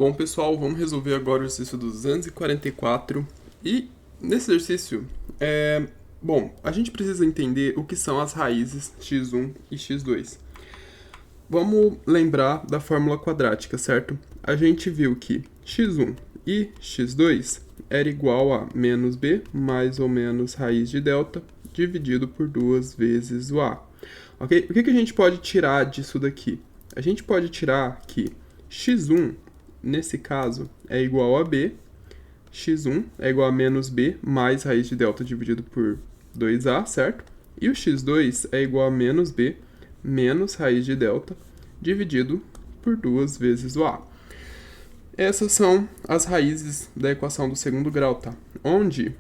Bom, pessoal, vamos resolver agora o exercício 244. E nesse exercício, a gente precisa entender o que são as raízes x1 e x2. Vamos lembrar da fórmula quadrática, certo? A gente viu que x1 e x2 era igual a menos b mais ou menos raiz de delta dividido por 2 vezes o a. Ok? O que a gente pode tirar disso daqui? A gente pode tirar que x1, nesse caso, é igual a b, x1 é igual a menos b mais raiz de delta dividido por 2a, certo? E o x2 é igual a menos b menos raiz de delta dividido por 2 vezes o a. Essas são as raízes da equação do segundo grau, tá? Onde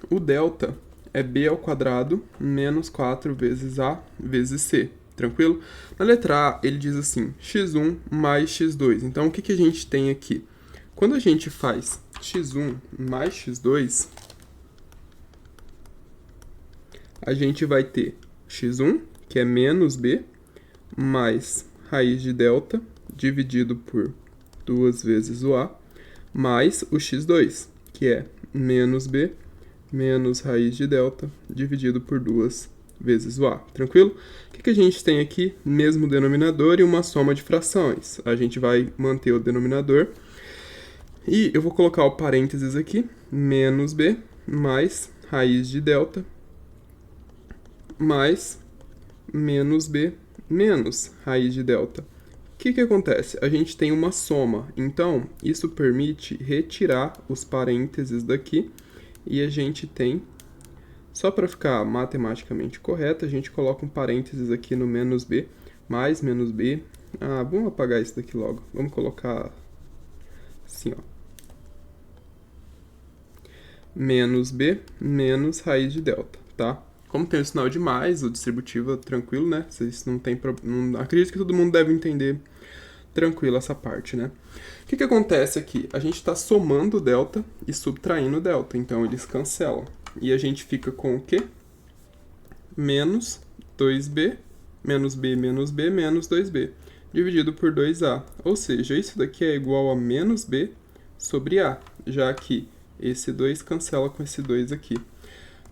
o delta é b ao quadrado menos 4 vezes a vezes c, tranquilo? Na letra A, ele diz assim, x1 mais x2. Então, o que a gente tem aqui? Quando a gente faz x1 mais x2, a gente vai ter x1, que é menos b, mais raiz de delta, dividido por 2 vezes o a, mais o x2, que é menos b, menos raiz de delta, dividido por 2 vezes o a. Tranquilo? O que a gente tem aqui? Mesmo denominador e uma soma de frações. A gente vai manter o denominador. E eu vou colocar o parênteses aqui, menos b, mais raiz de delta, mais menos b, menos raiz de delta. O que acontece? A gente tem uma soma, então isso permite retirar os parênteses daqui e a gente tem, só para ficar matematicamente correto, a gente coloca um parênteses aqui no menos b, mais menos b. Vamos apagar isso daqui logo. Vamos colocar assim, ó. Menos b, menos raiz de delta, tá? Como tem o sinal de mais, o distributivo é tranquilo, né? Vocês não tem problema. Acredito que todo mundo deve entender tranquilo essa parte, né? O que acontece aqui? A gente está somando o delta e subtraindo o delta, então eles cancelam. E a gente fica com o quê? Menos 2b, menos b, menos b, menos 2b, dividido por 2a. Ou seja, isso daqui é igual a menos b sobre a, já que esse 2 cancela com esse 2 aqui.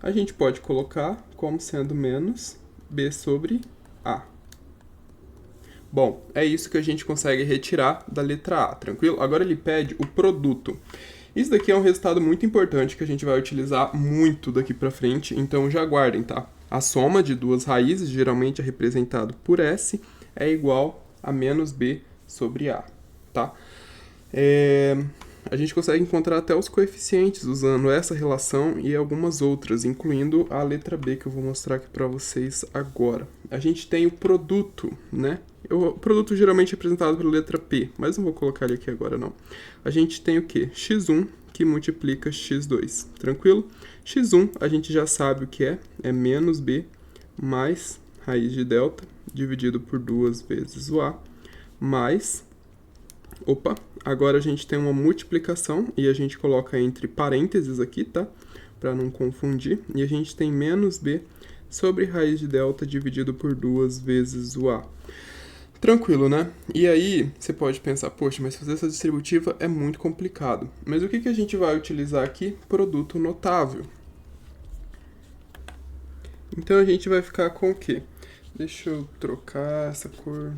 A gente pode colocar como sendo menos b sobre a. Bom, é isso que a gente consegue retirar da letra A, tranquilo? Agora ele pede o produto. Isso daqui é um resultado muito importante que a gente vai utilizar muito daqui pra frente, então já guardem, tá? A soma de duas raízes, geralmente é representado por S, é igual a menos b sobre a, tá? A gente consegue encontrar até os coeficientes usando essa relação e algumas outras, incluindo a letra B, que eu vou mostrar aqui para vocês agora. A gente tem o produto, né? O produto geralmente é representado pela letra P, mas não vou colocar ele aqui agora, não. A gente tem o quê? x1, que multiplica x2, tranquilo? x1, a gente já sabe o que é menos b mais raiz de delta, dividido por 2 vezes o a, mais... agora a gente tem uma multiplicação e a gente coloca entre parênteses aqui, tá? Para não confundir. E a gente tem menos b sobre raiz de delta dividido por 2 vezes o a. Tranquilo, né? E aí você pode pensar, poxa, mas fazer essa distributiva é muito complicado. Mas o que a gente vai utilizar aqui? Produto notável. Então a gente vai ficar com o quê? Deixa eu trocar essa cor.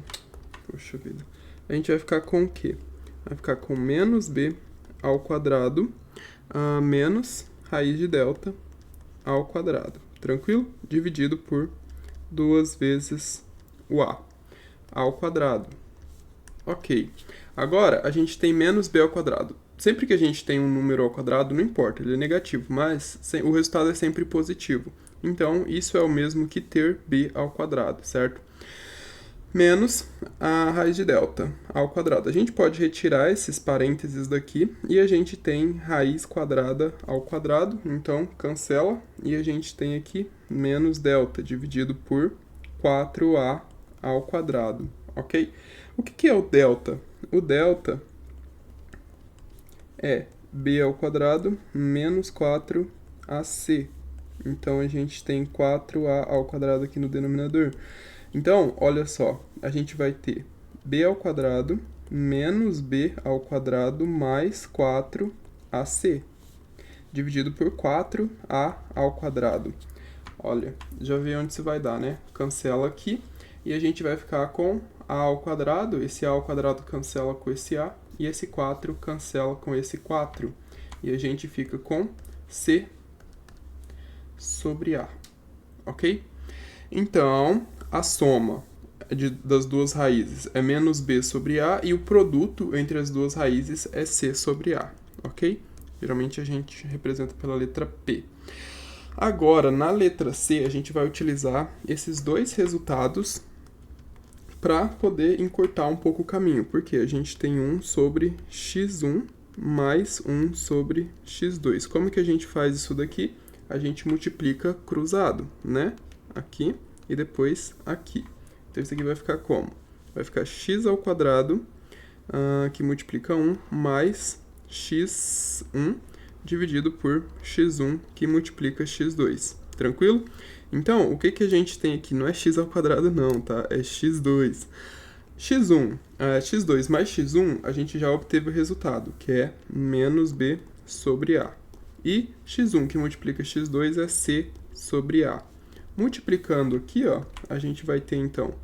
Poxa vida. A gente vai ficar com o quê? Vai ficar com menos b ao quadrado menos raiz de delta ao quadrado. Tranquilo? Dividido por 2 vezes o a ao quadrado. Ok. Agora, a gente tem menos b ao quadrado. Sempre que a gente tem um número ao quadrado, não importa, ele é negativo, mas o resultado é sempre positivo. Então, isso é o mesmo que ter b ao quadrado, certo? Menos a raiz de delta ao quadrado. A gente pode retirar esses parênteses daqui e a gente tem raiz quadrada ao quadrado, então cancela. E a gente tem aqui menos delta dividido por 4a ao quadrado, ok? O que é o delta? O delta é b ao quadrado menos 4ac. Então, a gente tem 4a ao quadrado aqui no denominador. Então, olha só, a gente vai ter b ao quadrado menos b ao quadrado mais 4ac, dividido por 4a ao quadrado. Olha, já vê onde isso vai dar, né? Cancela aqui e a gente vai ficar com a ao quadrado. Esse a ao quadrado cancela com esse a e esse 4 cancela com esse 4. E a gente fica com c sobre a, ok? Então, a soma das duas raízes é menos b sobre a e o produto entre as duas raízes é c sobre a, ok? Geralmente a gente representa pela letra P. Agora, na letra C, a gente vai utilizar esses dois resultados para poder encurtar um pouco o caminho, porque a gente tem 1 sobre x1 mais 1 sobre x2. Como que a gente faz isso daqui? A gente multiplica cruzado, né? Aqui e depois aqui. Então, isso aqui vai ficar como? Vai ficar x ao quadrado, que multiplica 1, mais x1 dividido por x1, que multiplica x2. Tranquilo? Então, o que que a gente tem aqui? Não é x ao quadrado não, tá? É x2. x2 mais x1, a gente já obteve o resultado, que é menos b sobre a. E x1 que multiplica x2 é c sobre a. Multiplicando aqui, ó, a gente vai ter, então,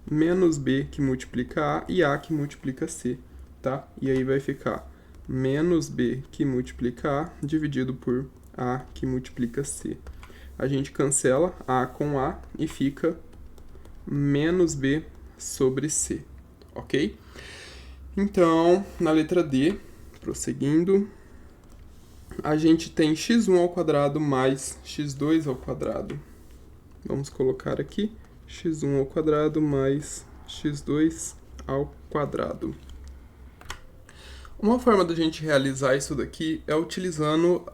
menos b que multiplica a e a que multiplica c, tá? E aí vai ficar menos b que multiplica a dividido por a que multiplica c. A gente cancela a com a e fica menos b sobre c, ok? Então, na letra D, prosseguindo, a gente tem x1 ao quadrado mais x2 ao quadrado. Vamos colocar aqui x1 ao quadrado mais x2 ao quadrado. Uma forma da gente realizar isso daqui é utilizando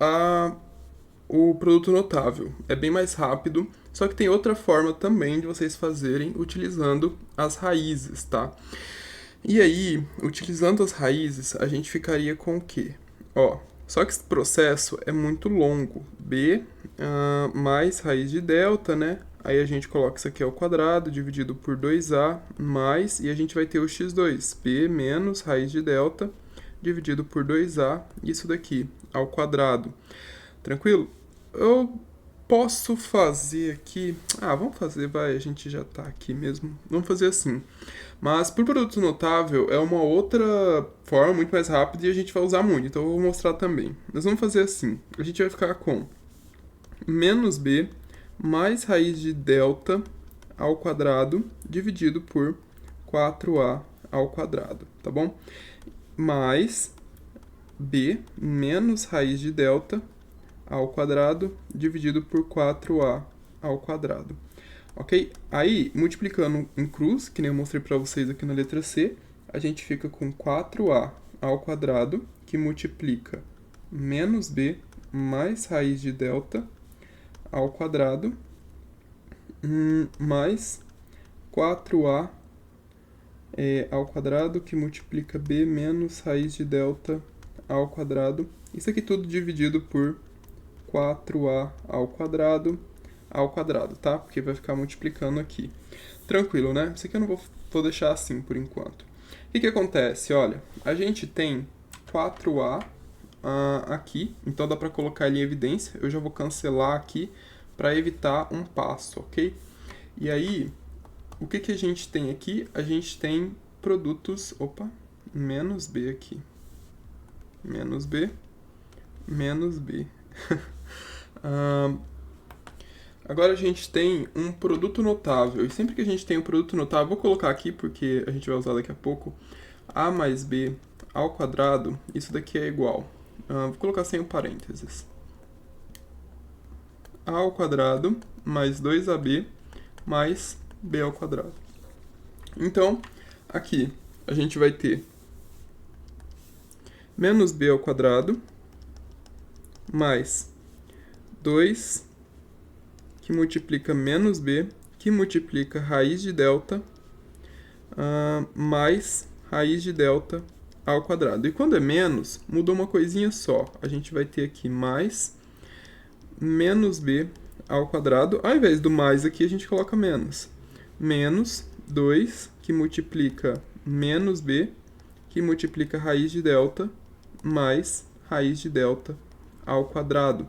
o produto notável. É bem mais rápido, só que tem outra forma também de vocês fazerem utilizando as raízes, tá? E aí, utilizando as raízes, a gente ficaria com o quê? Ó, só que esse processo é muito longo. B mais raiz de delta, né? Aí a gente coloca isso aqui ao quadrado, dividido por 2a, mais, e a gente vai ter o x2. B menos raiz de delta, dividido por 2a, isso daqui, ao quadrado. Tranquilo? Eu posso fazer aqui... vamos fazer, vai, a gente já tá aqui mesmo. Vamos fazer assim. Mas, por produto notável, é uma outra forma, muito mais rápida, e a gente vai usar muito, então eu vou mostrar também. Nós vamos fazer assim. A gente vai ficar com menos b mais raiz de delta ao quadrado, dividido por 4a ao quadrado, tá bom? Mais b menos raiz de delta ao quadrado, dividido por 4a ao quadrado. Ok? Aí, multiplicando em cruz, que nem eu mostrei para vocês aqui na letra C, a gente fica com 4a ao quadrado, que multiplica menos b mais raiz de delta ao quadrado, mais 4a ao quadrado, que multiplica b menos raiz de delta ao quadrado. Isso aqui tudo dividido por 4a ao quadrado, tá? Porque vai ficar multiplicando aqui. Tranquilo, né? Isso aqui eu não vou deixar assim por enquanto. O que acontece? Olha, a gente tem 4a aqui, então dá para colocar ele em evidência. Eu já vou cancelar aqui para evitar um passo, ok? E aí, o que a gente tem aqui? A gente tem produtos... menos b aqui. Menos b. Agora a gente tem um produto notável. E sempre que a gente tem um produto notável, vou colocar aqui porque a gente vai usar daqui a pouco. A mais b ao quadrado, isso daqui é igual. Vou colocar sem o parênteses. A ao quadrado mais 2ab mais b ao quadrado. Então, aqui a gente vai ter menos b ao quadrado mais 2 que multiplica menos b, que multiplica raiz de delta, mais raiz de delta ao quadrado. E quando é menos, muda uma coisinha só. A gente vai ter aqui mais menos b ao quadrado. Ao invés do mais aqui, a gente coloca menos. Menos 2, que multiplica menos b, que multiplica raiz de delta mais raiz de delta ao quadrado.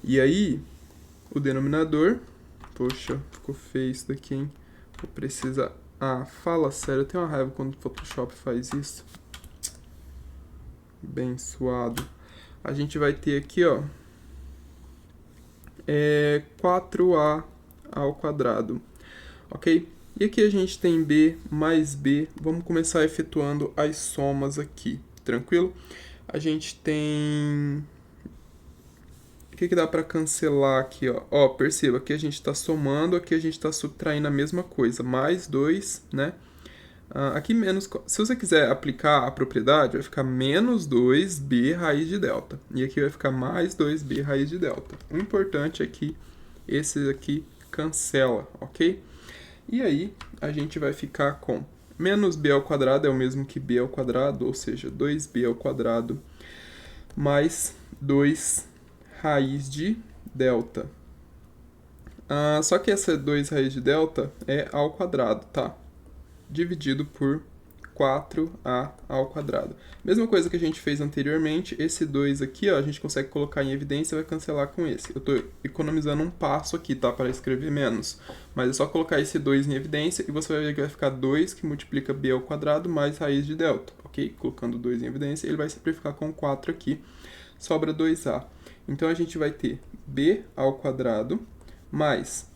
E aí, o denominador... Poxa, ficou feio isso daqui, hein? Vou precisar... Ah, fala sério, eu tenho uma raiva quando o Photoshop faz isso. Bem suado. A gente vai ter aqui, ó, 4a ao quadrado, ok? E aqui a gente tem b mais b. Vamos começar efetuando as somas aqui, tranquilo? A gente tem... O que dá para cancelar aqui, ó? Ó, perceba, aqui a gente está somando, aqui a gente está subtraindo a mesma coisa. Mais 2, né? Aqui menos... Se você quiser aplicar a propriedade, vai ficar menos 2b raiz de delta. E aqui vai ficar mais 2b raiz de delta. O importante é que esse aqui cancela, ok? E aí, a gente vai ficar com menos b ao quadrado é o mesmo que b ao quadrado, ou seja, 2b ao quadrado mais 2 raiz de delta. Só que essa 2 raiz de delta é ao quadrado, tá? Dividido por 4a ao quadrado. Mesma coisa que a gente fez anteriormente, esse 2 aqui, ó, a gente consegue colocar em evidência e vai cancelar com esse. Eu estou economizando um passo aqui, tá? Para escrever menos. Mas é só colocar esse 2 em evidência e você vai ver que vai ficar 2 que multiplica b ao quadrado mais raiz de delta, ok? Colocando 2 em evidência, ele vai simplificar com 4 aqui. Sobra 2a. Então, a gente vai ter b ao quadrado mais...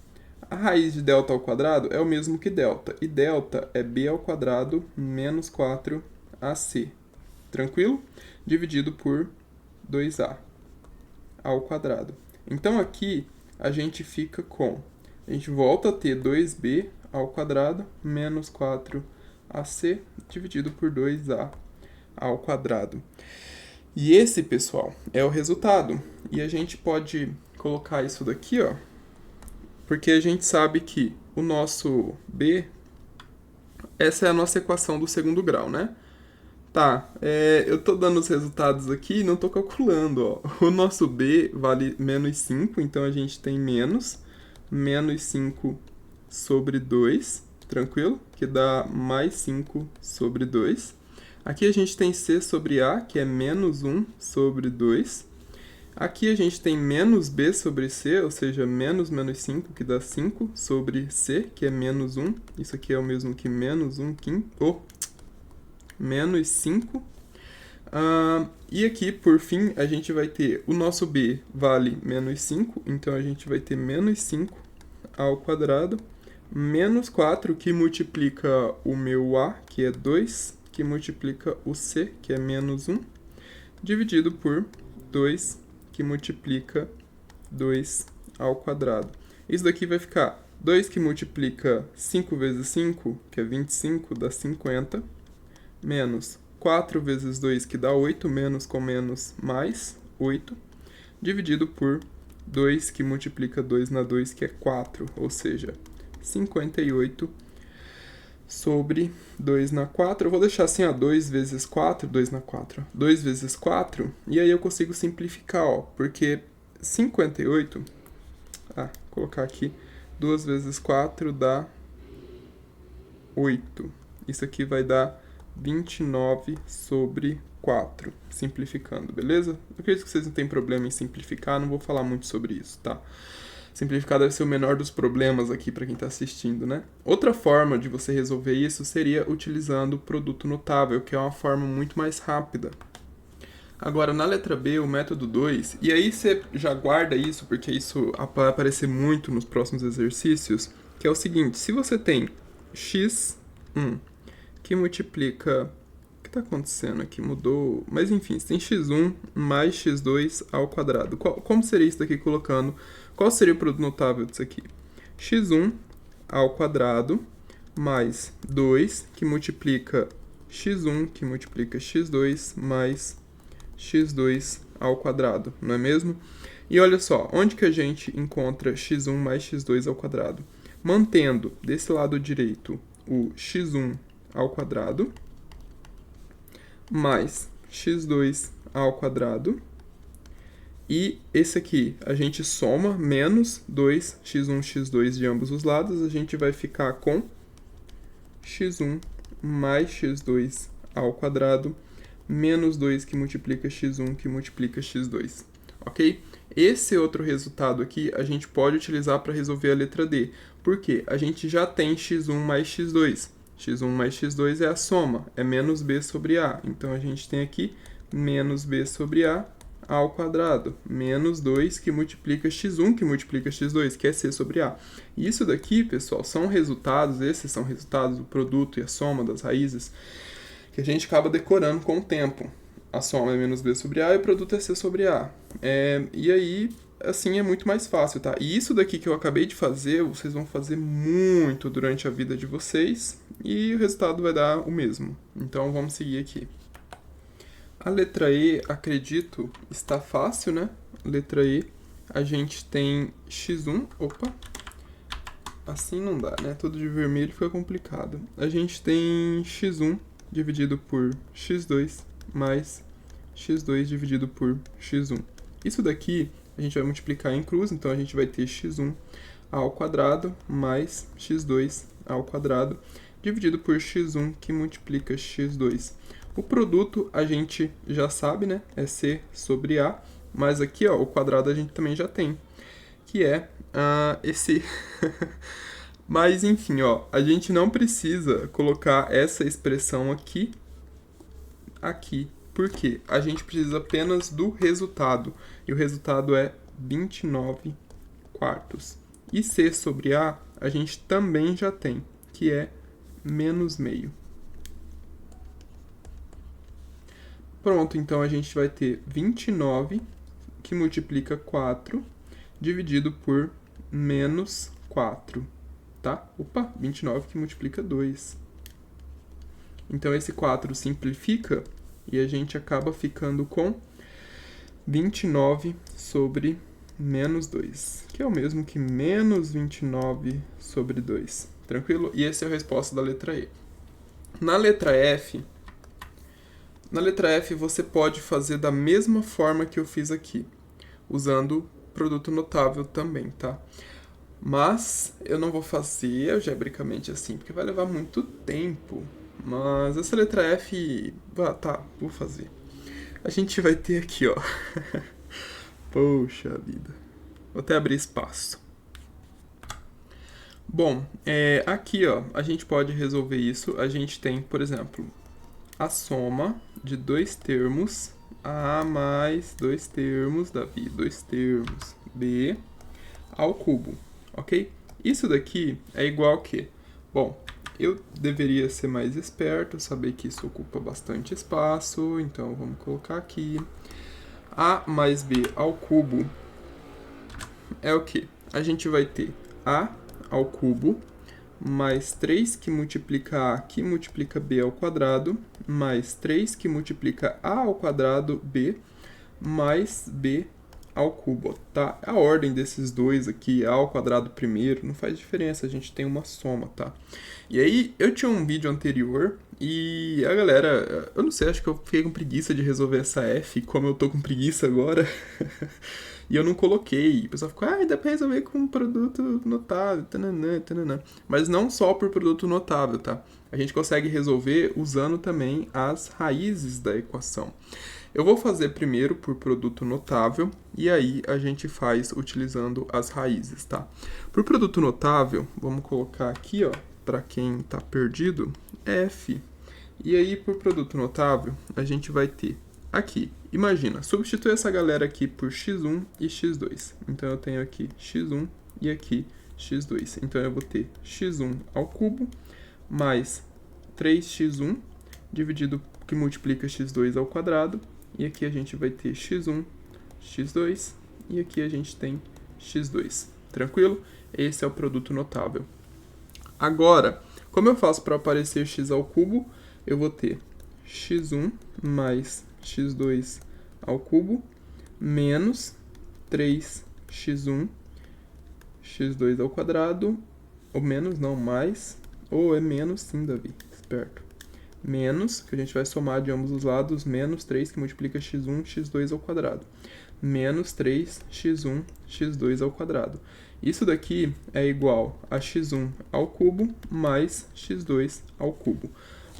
A raiz de delta ao quadrado é o mesmo que delta. E delta é b ao quadrado menos 4ac. Tranquilo? Dividido por 2a ao quadrado. Então, aqui a gente fica com... A gente volta a ter 2b ao quadrado menos 4ac dividido por 2a ao quadrado. E esse, pessoal, é o resultado. E a gente pode colocar isso daqui, ó. Porque a gente sabe que o nosso b, essa é a nossa equação do segundo grau, né? Tá, eu tô dando os resultados aqui e não tô calculando, ó. O nosso b vale menos 5, então a gente tem menos 5 sobre 2, tranquilo? Que dá mais 5 sobre 2. Aqui a gente tem c sobre a, que é menos 1 sobre 2. Aqui a gente tem menos b sobre c, ou seja, menos 5, que dá 5 sobre c, que é menos 1. Isso aqui é o mesmo que menos 1 quinto, menos 5. E aqui, por fim, a gente vai ter o nosso b vale menos 5, então a gente vai ter menos 5 ao quadrado, menos 4, que multiplica o meu a, que é 2, que multiplica o c, que é menos 1, dividido por 2, que multiplica 2 ao quadrado. Isso daqui vai ficar 2 que multiplica 5 vezes 5, que é 25, dá 50, menos 4 vezes 2, que dá 8, menos com menos, mais 8, dividido por 2, que multiplica 2 na 2, que é 4, ou seja, 58 sobre 2 na 4. Eu vou deixar assim, ó, 2 vezes 4, 2 na 4, 2 vezes 4, e aí eu consigo simplificar, ó, porque 58, colocar aqui, 2 vezes 4 dá 8. Isso aqui vai dar 29 sobre 4, simplificando, beleza? Eu acredito que vocês não têm problema em simplificar, não vou falar muito sobre isso, tá? Simplificar deve ser o menor dos problemas aqui para quem está assistindo, né? Outra forma de você resolver isso seria utilizando o produto notável, que é uma forma muito mais rápida. Agora, na letra B, o método 2, e aí você já guarda isso, porque isso vai aparecer muito nos próximos exercícios, que é o seguinte: se você tem x1 que multiplica... O que está acontecendo aqui? Mudou... Mas enfim, você tem x1 mais x2 ao quadrado. Como seria isso daqui colocando... Qual seria o produto notável disso aqui? x1 ao quadrado mais 2, que multiplica x1, que multiplica x2, mais x2 ao quadrado, não é mesmo? E olha só, onde que a gente encontra x1 mais x2 ao quadrado? Mantendo desse lado direito o x1 ao quadrado, mais x2 ao quadrado, e esse aqui a gente soma menos 2x1, x2 de ambos os lados, a gente vai ficar com x1 mais x2 ao quadrado, menos 2 que multiplica x1 que multiplica x2, ok? Esse outro resultado aqui a gente pode utilizar para resolver a letra D, porque a gente já tem x1 mais x2. x1 mais x2 é a soma, é menos b sobre a. Então, a gente tem aqui menos b sobre a ao quadrado, menos 2 que multiplica x1 que multiplica x2, que é c sobre a. E isso daqui, pessoal, são resultados, esses são resultados, o produto e a soma das raízes, que a gente acaba decorando com o tempo. A soma é menos b sobre a e o produto é c sobre a. E aí, assim, é muito mais fácil, tá? E isso daqui que eu acabei de fazer, vocês vão fazer muito durante a vida de vocês e o resultado vai dar o mesmo. Então, vamos seguir aqui. A letra E, acredito, está fácil, né? Letra E, a gente tem x1, opa, assim não dá, né? Tudo de vermelho fica complicado. A gente tem x1 dividido por x2 mais x2 dividido por x1. Isso daqui a gente vai multiplicar em cruz, então a gente vai ter x1 ao quadrado mais x2 ao quadrado dividido por x1 que multiplica x2. O produto a gente já sabe, né? É c sobre a, mas aqui, ó, o quadrado a gente também já tem, que é esse. Mas, enfim, ó, a gente não precisa colocar essa expressão aqui, Por quê? A gente precisa apenas do resultado, e o resultado é 29 quartos. E c sobre a gente também já tem, que é menos meio. Pronto, então a gente vai ter 29, que multiplica 4, dividido por menos 4, tá? Opa, 29 que multiplica 2. Então, esse 4 simplifica e a gente acaba ficando com 29 sobre menos 2, que é o mesmo que menos 29 sobre 2. Tranquilo? E essa é a resposta da letra E. Na letra F você pode fazer da mesma forma que eu fiz aqui, usando produto notável também, tá? Mas eu não vou fazer algebricamente assim, porque vai levar muito tempo. Mas essa letra F, tá, vou fazer. A gente vai ter aqui, ó. Poxa vida. Vou até abrir espaço. Bom, aqui, ó, a gente pode resolver isso. A gente tem, por exemplo, a soma de dois termos, A mais dois termos, Davi, dois termos, B, ao cubo, ok? Isso daqui é igual a quê? Bom, eu deveria ser mais esperto, saber que isso ocupa bastante espaço, então vamos colocar aqui. A mais B ao cubo é o quê? A gente vai ter A ao cubo mais 3 que multiplica A que multiplica B ao quadrado, mais 3 que multiplica A ao quadrado B, mais B ao cubo, tá? A ordem desses dois aqui, A ao quadrado primeiro, não faz diferença, a gente tem uma soma, tá? E aí, eu tinha um vídeo anterior e a galera, eu não sei, acho que eu fiquei com preguiça de resolver essa F, como eu tô com preguiça agora, e eu não coloquei. O pessoal ficou, dá pra resolver com produto notável, tananã, tananã. Mas não só por produto notável, tá? A gente consegue resolver usando também as raízes da equação. Eu vou fazer primeiro por produto notável, e aí a gente faz utilizando as raízes, tá? Por produto notável, vamos colocar aqui, ó, para quem tá perdido, F. E aí, por produto notável, a gente vai ter aqui, imagina, substitui essa galera aqui por x1 e x2. Então, eu tenho aqui x1 e aqui x2. Então, eu vou ter x1 ao cubo mais 3x1 dividido que multiplica x2 ao quadrado. E aqui a gente vai ter x1, x2 e aqui a gente tem x2. Tranquilo? Esse é o produto notável. Agora, como eu faço para aparecer x ao cubo, eu vou ter x1 mais x2 ao cubo menos 3x1, x2 ao quadrado, ou menos, não, mais, ou é menos sim, Davi, esperto. Menos, que a gente vai somar de ambos os lados, menos 3 que multiplica x1, x2 ao quadrado. Menos 3x1, x2 ao quadrado. Isso daqui é igual a x1 ao cubo mais x2 ao cubo.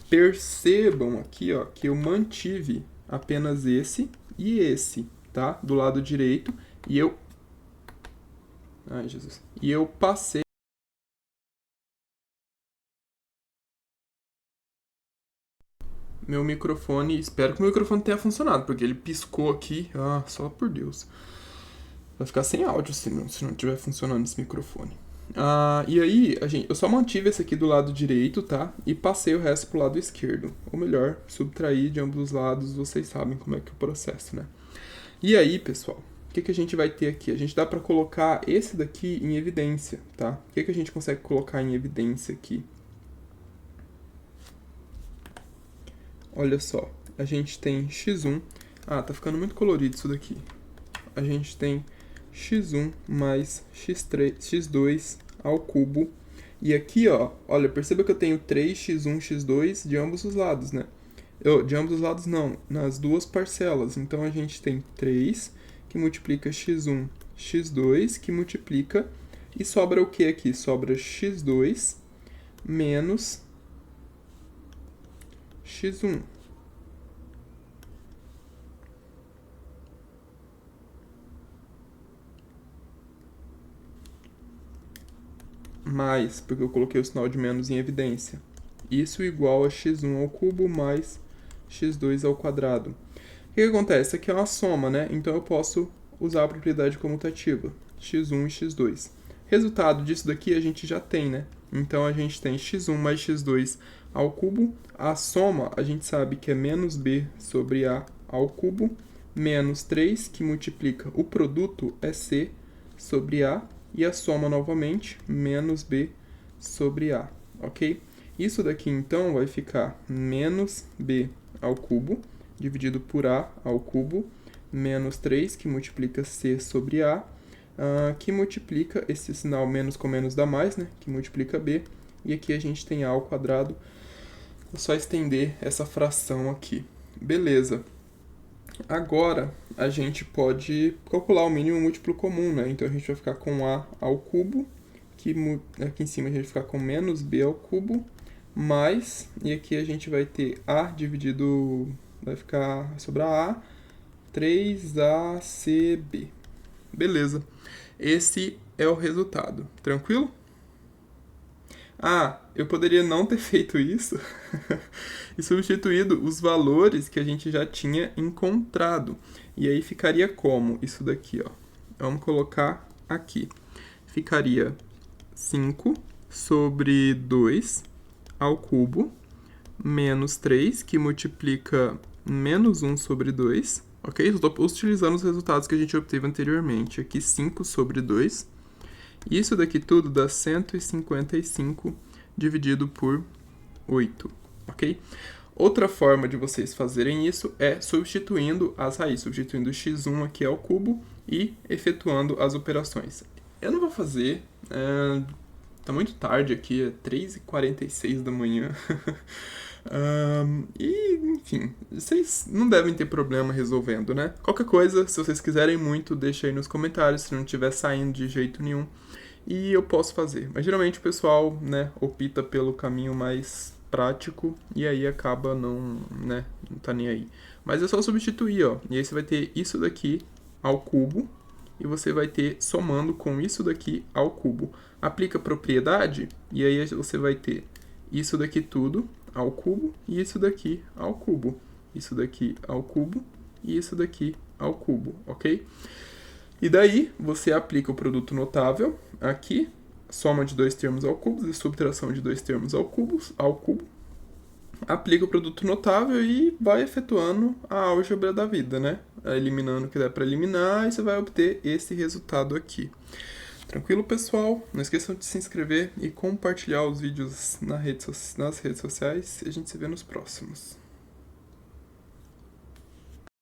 Percebam aqui, ó, que eu mantive apenas esse e esse, tá? Do lado direito, e eu... Ai, Jesus. E eu passei... meu microfone, espero que o meu microfone tenha funcionado, porque ele piscou aqui, só por Deus. Vai ficar sem áudio se não estiver funcionando esse microfone. E aí, eu só mantive esse aqui do lado direito, tá? E passei o resto pro lado esquerdo. Ou melhor, subtrair de ambos os lados, vocês sabem como é que é o processo, né? E aí, pessoal, o que a gente vai ter aqui? A gente dá pra colocar esse daqui em evidência, tá? O que a gente consegue colocar em evidência aqui? Olha só, a gente tem x1... tá ficando muito colorido isso daqui. A gente tem x1 mais x2 ao cubo. E aqui, ó, olha, perceba que eu tenho 3x1, x2 de ambos os lados, né? De ambos os lados não, nas duas parcelas. Então a gente tem 3 que multiplica x1, x2 que multiplica... E sobra o que aqui? Sobra x2 menos x1. Mais, porque eu coloquei o sinal de menos em evidência. Isso igual a x1 ao cubo mais x2 ao quadrado. O que acontece? Isso aqui é uma soma, né? Então eu posso usar a propriedade comutativa, x1 e x2. Resultado disso daqui a gente já tem, né? Então a gente tem x1 mais x2 ao cubo. A soma a gente sabe que é menos b sobre a ao cubo, menos 3, que multiplica o produto, é c sobre a, e a soma novamente, menos b sobre a, ok? Isso daqui, então, vai ficar menos b ao cubo, dividido por a ao cubo, menos 3, que multiplica c sobre a, que multiplica, esse sinal menos com menos dá mais, né? Que multiplica b, e aqui a gente tem a ao quadrado. É só estender essa fração aqui. Beleza. Agora, a gente pode calcular o mínimo múltiplo comum, né? Então, a gente vai ficar com a ao cubo, que aqui em cima a gente vai ficar com menos b ao cubo, mais, e aqui a gente vai ter a dividido, vai sobrar a, 3acb. Beleza. Esse é o resultado. Tranquilo? Eu poderia não ter feito isso e substituído os valores que a gente já tinha encontrado. E aí ficaria como? Isso daqui, ó. Vamos colocar aqui. Ficaria 5 sobre 2 ao cubo, menos 3, que multiplica menos 1 sobre 2, ok? Eu estou utilizando os resultados que a gente obteve anteriormente. Aqui 5 sobre 2. Isso daqui tudo dá 155 dividido por 8, ok? Outra forma de vocês fazerem isso é substituindo as raízes, substituindo x1 aqui ao cubo e efetuando as operações. Eu não vou fazer, tá muito tarde aqui, é 3h46 da manhã. Enfim, vocês não devem ter problema resolvendo, né? Qualquer coisa, se vocês quiserem muito, deixa aí nos comentários, se não estiver saindo de jeito nenhum. E eu posso fazer. Mas geralmente o pessoal, né, opta pelo caminho mais prático e aí acaba não tá nem aí. Mas é só substituir, ó. E aí você vai ter isso daqui ao cubo e você vai ter somando com isso daqui ao cubo. Aplica a propriedade e aí você vai ter isso daqui tudo ao cubo e isso daqui ao cubo. Isso daqui ao cubo e isso daqui ao cubo, ok? E daí, você aplica o produto notável aqui, soma de dois termos ao cubo e subtração de dois termos ao cubo. Aplica o produto notável e vai efetuando a álgebra da vida, né? Eliminando o que der para eliminar e você vai obter esse resultado aqui. Tranquilo, pessoal? Não esqueçam de se inscrever e compartilhar os vídeos nas redes sociais. A gente se vê nos próximos.